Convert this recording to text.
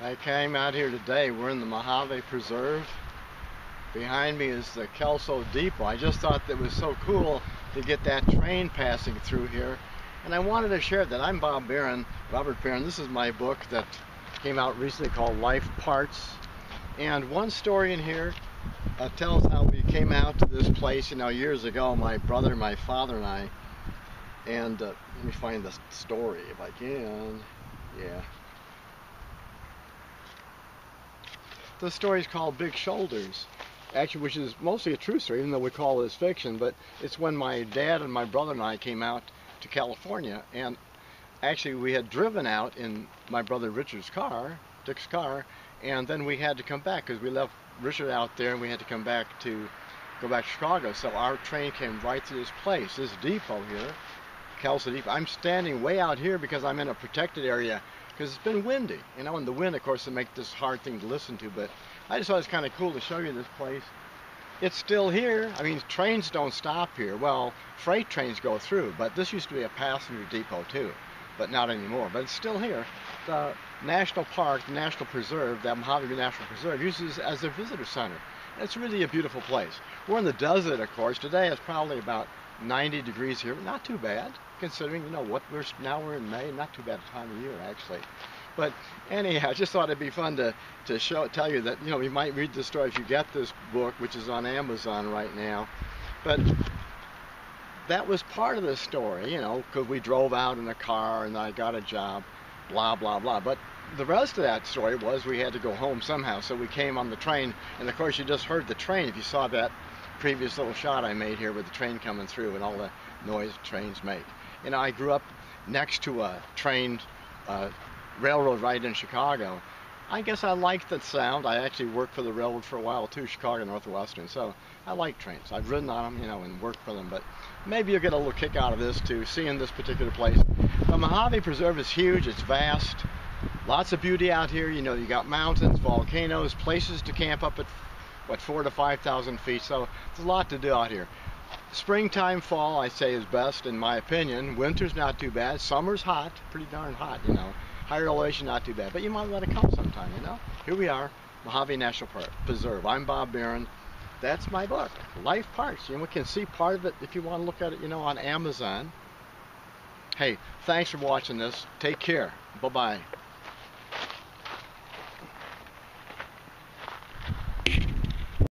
I came out here today. We're in the Mojave Preserve. Behind me is the Kelso Depot. I just thought that was so cool to get that train passing through here. And I wanted to share that. I'm Robert Barron. This is my book that came out recently called Life Parts. And one story in here tells how we came out to this place, years ago, my brother, my father, and I. And let me find the story if I can. Yeah. The story is called Big Shoulders, actually, which is mostly a true story, even though we call this fiction. But it's when my dad and my brother and I came out to California, and actually we had driven out in my brother Richard's car, Dick's car, and then we had to come back because we left Richard out there, and we had to go back to Chicago. So our train came right to this place, this depot here, Kelso Depot. I'm standing way out here because I'm in a protected area, because it's been windy, and the wind, of course, will make this hard thing to listen to, but I just thought it was kind of cool to show you this place. It's still here. I mean, trains don't stop here. Well, freight trains go through, but this used to be a passenger depot too, but not anymore. But it's still here. The National Park, the National Preserve, that Mojave National Preserve, uses it as a visitor center. It's really a beautiful place. We're in the desert, of course. Today it's probably about 90 degrees here, but not too bad, considering, we're in May, not too bad a time of year, actually. But anyhow, I just thought it'd be fun to tell you that, you might read this story if you get this book, which is on Amazon right now. But that was part of the story, because we drove out in a car and I got a job, blah, blah, blah. But the rest of that story was we had to go home somehow, so we came on the train. And of course, you just heard the train if you saw that previous little shot I made here with the train coming through and all the noise trains make. I grew up next to a train railroad right in Chicago. I guess I like the sound. I actually worked for the railroad for a while too, Chicago Northwestern, so I like trains. I've ridden on them, and worked for them, but maybe you'll get a little kick out of this too, seeing this particular place. The Mojave Preserve is huge, it's vast, lots of beauty out here. You got mountains, volcanoes, places to camp up at 4,000 to 5,000 feet, so there's a lot to do out here. Springtime, fall, I say, is best in my opinion. Winter's not too bad. Summer's hot, pretty darn hot, Higher elevation, not too bad. But you might let it come sometime, Here we are, Mojave National Preserve. I'm Bob Barron. That's my book, Life Parts. We can see part of it if you want to look at it, on Amazon. Hey, thanks for watching this. Take care. Bye-bye.